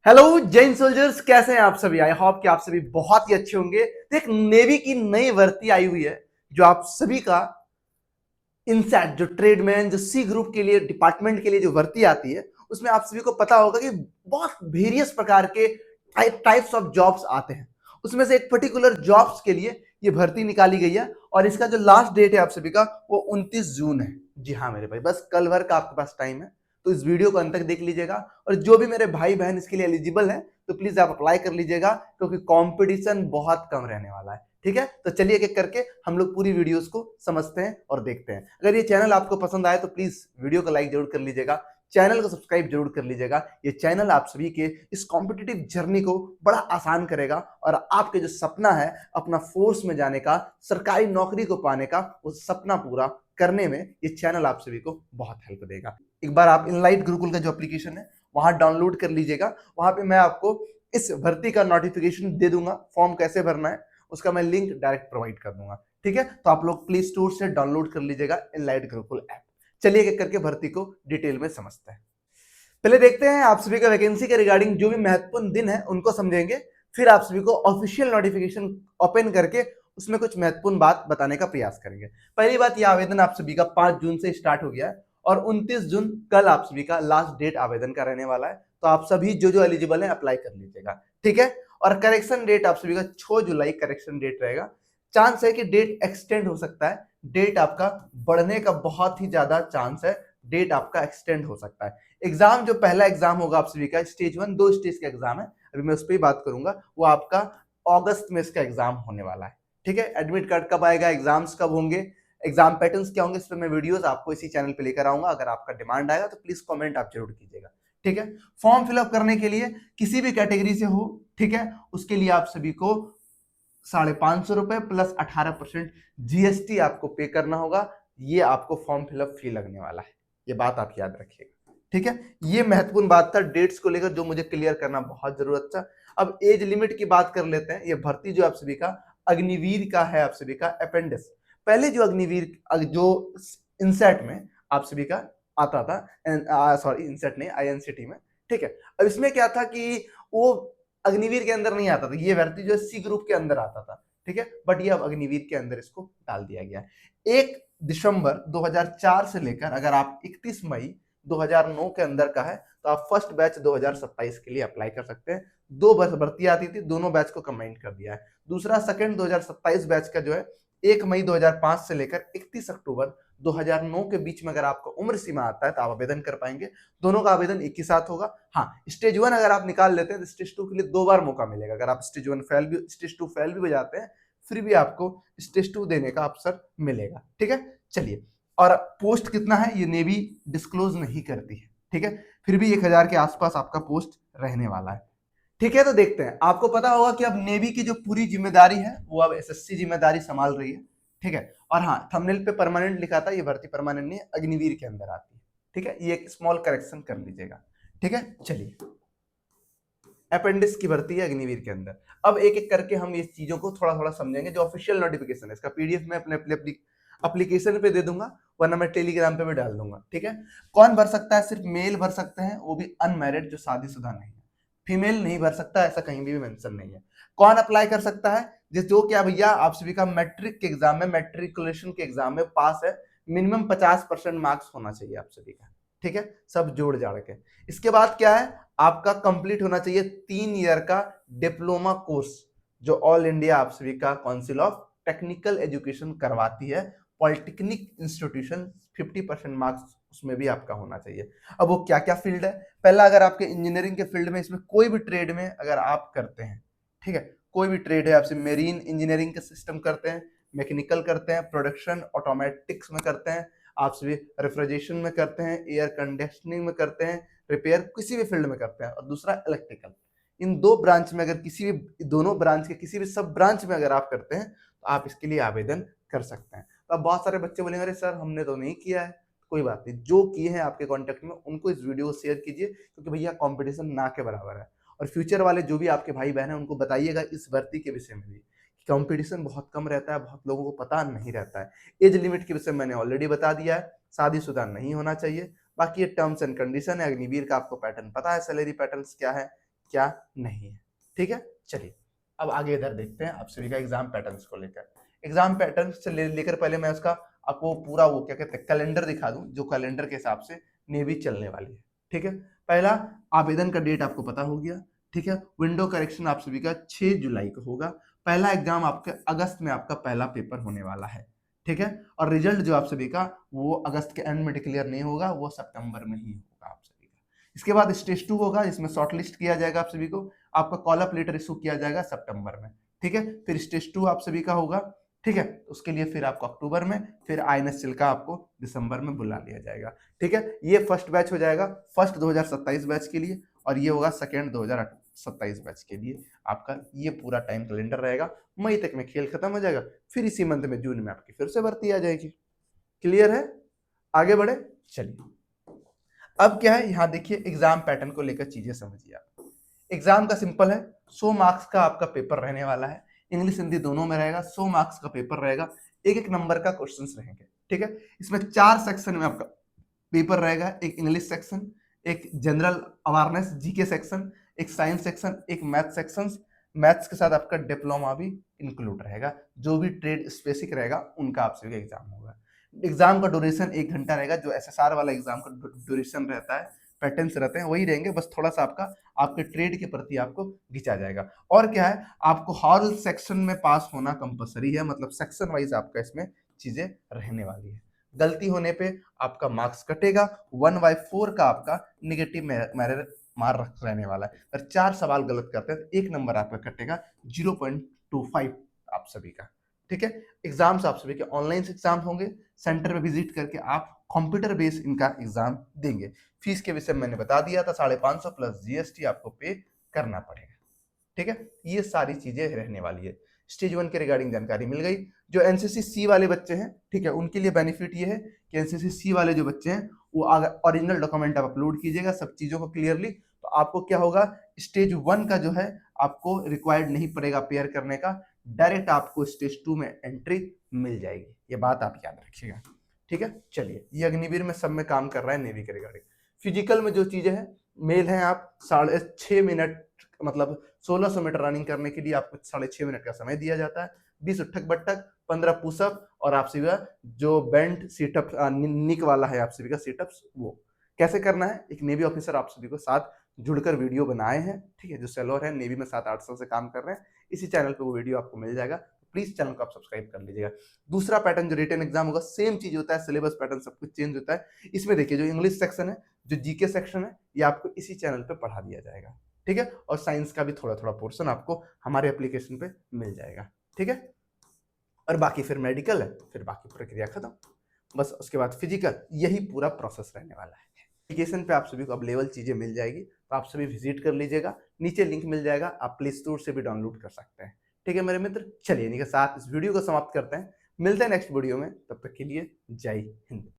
Hello Jain soldiers, कैसे हैं आप सभी। आई होप कि आप सभी बहुत ही अच्छे होंगे। तो एक नेवी की नई भर्ती आई हुई है जो आप सभी का इनसेट, जो ट्रेडमैन, जो सी ग्रुप के लिए डिपार्टमेंट के लिए जो भर्ती आती है, उसमें आप सभी को पता होगा कि बहुत वेरियस प्रकार के टाइप्स ऑफ जॉब्स आते हैं। उसमें से एक पर्टिकुलर जॉब्स के लिए ये भर्ती निकाली गई है और इसका जो लास्ट डेट है आप सभी का वो 29 जून है। जी हाँ मेरे भाई, बस कल भर का आपके पास टाइम है, तो इस वीडियो को अंत तक देख लीजिएगा। और जो भी मेरे भाई बहन इसके लिए एलिजिबल है तो प्लीज आप अप्लाई कर लीजिएगा, क्योंकि कंपटीशन बहुत कम रहने वाला है। ठीक है, तो चलिए एक एक करके हम लोग पूरी वीडियोस को समझते हैं और देखते हैं। अगर ये चैनल आपको पसंद आए तो प्लीज वीडियो को लाइक जरूर कर लीजिएगा, चैनल को सब्सक्राइब जरूर कर लीजिएगा। ये चैनल आप सभी के इस कॉम्पिटिटिव जर्नी को बड़ा आसान करेगा और आपके जो सपना है अपना फोर्स में जाने का, सरकारी नौकरी को पाने का, वो सपना पूरा करने में ये चैनल आप सभी को बहुत हेल्प देगा। एक बार आप इनलाइट गुरुकुल का जो एप्लीकेशन है वहां डाउनलोड कर लीजिएगा। वहां पे मैं आपको इस भर्ती का नोटिफिकेशन दे दूंगा, फॉर्म कैसे भरना है उसका मैं लिंक डायरेक्ट प्रोवाइड कर दूंगा। ठीक है, तो आप लोग प्ले स्टोर से डाउनलोड कर लीजिएगा इनलाइट गुरुकुल ऐप। चलिए एक करके भर्ती को डिटेल में समझते हैं। पहले देखते हैं आप सभी का वैकेंसी के रिगार्डिंग जो भी महत्वपूर्ण दिन है उनको समझेंगे, फिर आप सभी को ऑफिशियल नोटिफिकेशन ओपन करके उसमें कुछ महत्वपूर्ण बात बताने का प्रयास करेंगे। पहली बात, यह आवेदन आप सभी का 5 जून से स्टार्ट हो गया है और 29 जून कल आप सभी का लास्ट डेट आवेदन का रहने वाला है। तो आप सभी जो एलिजिबल है अप्लाई कर लीजिएगा। ठीक है, और करेक्शन डेट आप सभी का 6 जुलाई करेक्शन डेट रहेगा। चांस है कि डेट एक्सटेंड हो सकता है, डेट आपका बढ़ने का बहुत ही ज्यादा चांस है, डेट आपका एक्सटेंड हो सकता है। एग्जाम जो पहला एग्जाम होगा आप सभी का स्टेज 1, 2 स्टेज का एग्जाम है, अभी मैं उस पर ही बात करूंगा। वो आपका अगस्त में इसका एग्जाम होने वाला है। ठीक है, एडमिट कार्ड कब आएगा, एग्जाम्स कब होंगे, एग्जाम पैटर्न्स क्या होंगे, इस पर मैं वीडियोस आपको इसी चैनल पे लेकर आऊंगा। अगर आपका डिमांड आएगा तो प्लीज कमेंट आप जरूर कीजिएगा। ठीक है, फॉर्म फिलअप करने के लिए किसी भी कैटेगरी से हो, ठीक है, उसके लिए आप सभी को 550 रुपए प्लस 18% जीएसटी आपको पे करना होगा। ये आपको फॉर्म फिलअप फी लगने वाला है, ये बात आप याद रखिएगा। ठीक है, ये महत्वपूर्ण बात था डेट्स को लेकर जो मुझे क्लियर करना बहुत जरूरत था। अब एज लिमिट की बात कर लेते हैं। ये भर्ती जो आप सभी का अग्निवीर का है, आप सभी का अपेंडिक्स। पहले जो अग्निवीर जो इंसेट में आप सभी का आता था, सॉरी इंसेट नहीं, आईएनसीटी में। ठीक है, अब इसमें क्या था कि वो अग्निवीर के अंदर नहीं आता था, ये भर्ती जो सी ग्रुप के अंदर आता था। ठीक है, बट ये अब अग्निवीर के अंदर इसको डाल दिया गया है। 1 दिसंबर 2004 से लेकर अगर आप 31 मई 2009 के अंदर का है तो आप फर्स्ट बैच 2027 के लिए अप्लाई कर सकते हैं। 2 भर्ती आती थी, दोनों बैच को कंबाइन कर दिया है। दूसरा सेकंड 2027 बैच का जो है 1 मई 2005 से लेकर 31 अक्टूबर 2009 के बीच में अगर आपका उम्र सीमा आता है तो आप आवेदन कर पाएंगे। दोनों का आवेदन एक ही साथ होगा। हाँ, स्टेज 1 अगर आप निकाल लेते हैं तो स्टेज 2 के लिए 2 बार मौका मिलेगा। अगर आप स्टेज 1 फेल भी, स्टेज 2 फेल भी हो जाते हैं, फिर भी आपको स्टेज 2 देने का अवसर मिलेगा। ठीक है, चलिए। और पोस्ट कितना है ये नेवी डिस्क्लोज नहीं करती है। ठीक है, फिर भी 1000 के आसपास आपका पोस्ट रहने वाला है। ठीक है, तो देखते हैं। आपको पता होगा कि अब नेवी की जो पूरी जिम्मेदारी है वो अब एसएससी जिम्मेदारी संभाल रही है। ठीक है, और हाँ, थंबनेल पे परमानेंट लिखा था, ये भर्ती परमानेंट नहीं है, अग्निवीर के अंदर आती है। ठीक है, ये एक स्मॉल करेक्शन कर लीजिएगा। ठीक है, चलिए। अपेंडिक्स की भर्ती है अग्निवीर के अंदर। अब एक एक करके हम इस चीजों को थोड़ा थोड़ा समझेंगे। जो ऑफिशियल नोटिफिकेशन है इसका पीडीएफ में अपने एप्लीकेशन पे दे दूंगा, वरना मैं टेलीग्राम पे भी डाल दूंगा। ठीक है, कौन भर सकता है? सिर्फ मेल भर सकते हैं, वो भी अनमैरिड, जो शादीशुदा नहीं है। फीमेल नहीं भर सकता, ऐसा कहीं भी मेंशन नहीं है। कौन अप्लाई कर सकता है? जिस जो क्या भैया आप सभी का मैट्रिक के एग्जाम में, मैट्रिकुलेशन के एग्जाम में पास है, मिनिमम 50% मार्क्स होना चाहिए आप सभी का। ठीक है, सब जोड़ जाड़ के। इसके बाद क्या है, आपका कंप्लीट होना चाहिए 3 ईयर का डिप्लोमा कोर्स, जो ऑल इंडिया आप सभी का काउंसिल ऑफ टेक्निकल एजुकेशन करवाती है। पॉलिटेक्निक इंस्टीट्यूशन, 50% मार्क्स उसमें भी आपका होना चाहिए। अब वो क्या क्या फील्ड है? पहला, अगर आपके इंजीनियरिंग के फील्ड में, इसमें कोई भी ट्रेड में अगर आप करते हैं, ठीक है, कोई भी ट्रेड है, आपसे मेरीन इंजीनियरिंग के सिस्टम करते हैं, मैकेनिकल करते हैं, प्रोडक्शन ऑटोमेटिक्स में करते हैं, आप सभी रेफ्रिजरेशन में करते हैं, एयर कंडीशनिंग में करते हैं, रिपेयर किसी भी फील्ड में करते हैं, और दूसरा इलेक्ट्रिकल। इन 2 ब्रांच में अगर किसी भी, दोनों ब्रांच के किसी भी सब ब्रांच में अगर आप करते हैं तो आप इसके लिए आवेदन कर सकते हैं। तो अब बहुत सारे बच्चे बोलेंगे अरे सर हमने तो नहीं किया है। कोई बात नहीं, जो किए हैं आपके कांटेक्ट में उनको इस वीडियो को शेयर कीजिए, क्योंकि भैया कंपटीशन ना के बराबर है। और फ्यूचर वाले जो भी आपके भाई बहन हैं उनको बताइएगा इस भर्ती के विषय में भी, कि कंपटीशन बहुत कम रहता है, बहुत लोगों को पता नहीं रहता है। एज लिमिट के विषय में मैंने ऑलरेडी बता दिया है, शादीशुदा नहीं होना चाहिए। बाकी ये टर्म्स एंड कंडीशन है। अग्निवीर का आपको पैटर्न पता है, सैलरी पैटर्न क्या है, क्या नहीं है। ठीक है, चलिए अब आगे इधर देखते हैं आप सभी का एग्जाम पैटर्न्स को लेकर। एग्जाम पैटर्न से लेकर पहले मैं उसका आपको पूरा वो क्या कहते हैं कैलेंडर दिखा दूं, जो कैलेंडर के हिसाब से नेवी चलने वाली है। ठीक है, पहला आवेदन का डेट आपको पता हो गया। ठीक है, विंडो करेक्शन आप सभी का 6 जुलाई को होगा। पहला एग्जाम आपके अगस्त में आपका पहला पेपर होने वाला है। ठीक है, और रिजल्ट जो आप सभी का वो अगस्त के एंड में डिक्लेयर नहीं होगा, वो सितंबर में ही होगा आप सभी का। इसके बाद स्टेज 2 होगा, जिसमें शॉर्टलिस्ट किया जाएगा आप सभी को, आपका कॉल अप लेटर इशू किया जाएगा सितंबर में। ठीक है, फिर स्टेज 2 आप सभी का होगा। ठीक है, उसके लिए फिर आपको अक्टूबर में, फिर आईएनएस चिल्का आपको दिसंबर में बुला लिया जाएगा। ठीक है, ये फर्स्ट बैच हो जाएगा, फर्स्ट 2027 बैच के लिए, और ये होगा सेकेंड 2027 बैच के लिए। आपका ये पूरा टाइम कैलेंडर रहेगा। मई तक में खेल खत्म हो जाएगा, फिर इसी मंथ में जून में आपकी फिर से भर्ती आ जाएगी। क्लियर है, आगे बढ़े। चलिए अब क्या है, यहाँ देखिए एग्जाम पैटर्न को लेकर चीजें समझिए आप। एग्जाम का सिंपल है, 100 मार्क्स का आपका पेपर रहने वाला है, इंग्लिश हिंदी दोनों में रहेगा। 100 मार्क्स का पेपर रहेगा, एक एक नंबर का क्वेश्चंस रहेंगे। ठीक है, इसमें 4 सेक्शन में आपका पेपर रहेगा, एक इंग्लिश सेक्शन, एक जनरल अवेयरनेस जीके सेक्शन, एक साइंस सेक्शन, एक मैथ सेक्शन। मैथ्स के साथ आपका डिप्लोमा भी इंक्लूड रहेगा, जो भी ट्रेड स्पेसिफिक रहेगा उनका आप सभी का एग्जाम होगा। एग्जाम का ड्यूरेशन 1 घंटा रहेगा, जो एसएसआर वाला एग्जाम का ड्यूरेशन रहता है, पैटर्न्स रहते हैं वही रहेंगे, बस थोड़ा सा आपका आपके ट्रेड के प्रति आपको खींचा जाएगा। और क्या है, आपको हर सेक्शन में पास होना कंपलसरी है, मतलब सेक्शन वाइज आपका इसमें चीजें रहने वाली है। गलती होने पे आपका मार्क्स कटेगा, 1/4 का आपका निगेटिव मार्क रहने वाला है। अगर 4 सवाल गलत करते हैं तो 1 नंबर आपका कटेगा, 0.25 आप सभी का। ठीक है, एग्जाम्स आप सभी के ऑनलाइन एग्जाम होंगे, सेंटर में विजिट करके आप कंप्यूटर बेस इनका एग्जाम देंगे। फीस के विषय में मैंने बता दिया था, 550 प्लस जीएसटी आपको पे करना पड़ेगा। ठीक है, ये सारी चीजें रहने वाली है। स्टेज 1 के रिगार्डिंग जानकारी मिल गई। जो एनसीसी सी वाले बच्चे हैं, ठीक है, उनके लिए बेनिफिट ये है कि एनसीसी सी वाले जो बच्चे हैं वो ओरिजिनल डॉक्यूमेंट आप अपलोड कीजिएगा सब चीजों को क्लियरली, तो आपको क्या होगा, स्टेज 1 का जो है आपको रिक्वायर्ड नहीं पड़ेगा पेयर करने का, डायरेक्ट आपको स्टेज 2 में एंट्री मिल जाएगी। ये बात आप याद रखिएगा। ठीक है, चलिए ये अग्निवीर में सब में काम कर रहा है नेवी के रिगार्डिंग। फिजिकल में जो चीजें हैं, मेल हैं आप 6.5 मिनट, मतलब 1600 मीटर रनिंग करने के लिए आपको 6.5 मिनट का समय दिया जाता है। 20 उठक बैठक, 15 पुशअप, और आप सभी का जो बेंट सीटअप निक वाला है आप सभी का सीटअप्स, वो कैसे करना है, एक नेवी ऑफिसर आप सभी को साथ जुड़कर वीडियो बनाए हैं। ठीक है, जो सेलोर है नेवी में 7-8 साल से काम कर रहे हैं, इसी चैनल पे वो वीडियो आपको मिल जाएगा, प्लीज चैनल को आप सब्सक्राइब कर लीजिएगा। दूसरा पैटर्न जो रिटन एग्जाम होगा, सेम चीज होता है, सिलेबस पैटर्न सब कुछ चेंज होता है। इसमें देखिए जो इंग्लिश सेक्शन है, जो जीके सेक्शन है, ये आपको इसी चैनल पे पढ़ा दिया जाएगा। ठीक है, और साइंस का भी थोड़ा थोड़ा पोर्शन आपको हमारे एप्लीकेशन पे मिल जाएगा। ठीक है, और बाकी फिर मेडिकल है, फिर बाकी प्रक्रिया खत्म, बस उसके बाद फिजिकल, यही पूरा प्रोसेस रहने वाला है। एप्लीकेशन पे आप सभी को अब लेवल चीजें मिल जाएगी, तो आप सभी विजिट कर लीजिएगा, नीचे लिंक मिल जाएगा, आप प्ले स्टोर से भी डाउनलोड कर सकते हैं। ठीक है मेरे मित्र, चलिए इन्हीं के साथ इस वीडियो को समाप्त करते हैं, मिलते हैं नेक्स्ट वीडियो में, तब तक के लिए जय हिंद।